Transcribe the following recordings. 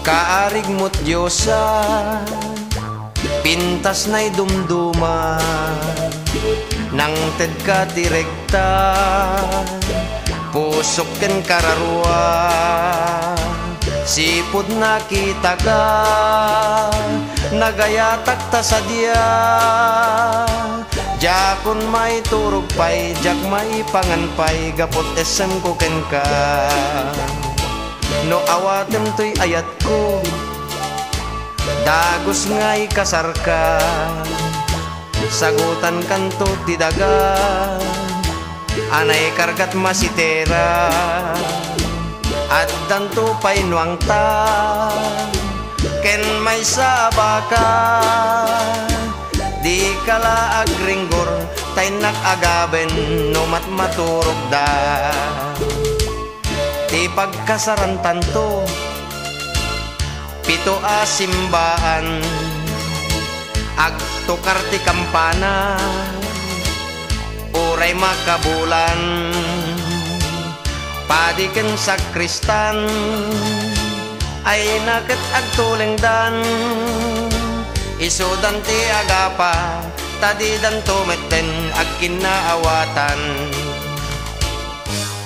Kaarig mo't Diyosa, pintas na'y dumduma, nang ted ka direkta, pusok ken kararua, sipod nakita ka, nagayatak ta sa diya, jakon may turog pay, jak may panganpay, gapot esem ko ken ka. No awatem to'y ayat ko, dagos nga'y kasar ka, sagutan kanto ti daga, anay kargat masitera, at danto pa'y nuang ta, ken may sabaka, di kala agringgor, tay nakagaben, no matmaturog da. Ti pagkasaran tanto, pito a simbaan, agtukar ti kampana, uray makabulan, padiken sakristan, ay naket agtulengdan, isudan ti agapa, tadidan tumeten agkinaawatan.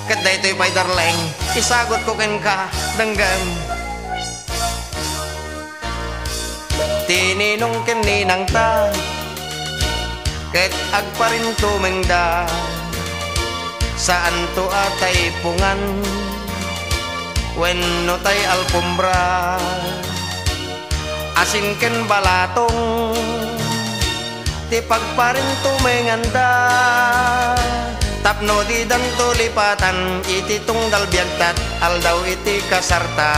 Ket daytoy pay darleng, isagot ko ken ka denggan. Tininong ken ninang ta, ket agparin tumengda, saan to atay pungan, wenno tay alpombra, asin ken balatong, ti pagparin tumenganda, tapno di danto lipatan, iti tungdal biagtat, aldaw iti kasarta.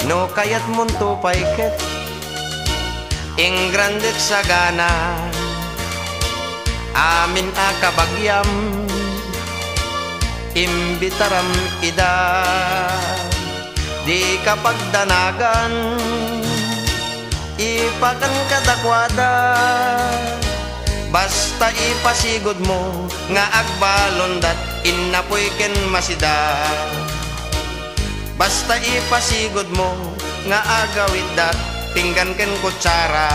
No kayat munto paiket, ing grandet sagana, amin a kabagyam, imbitaram ida, di kapagdanagan, ipakan kadakwada, basta ipasigod mo nga agbalondat, inapoy ken masida. Basta ipasigod mo nga agawid dat, pinggan ken kutsara,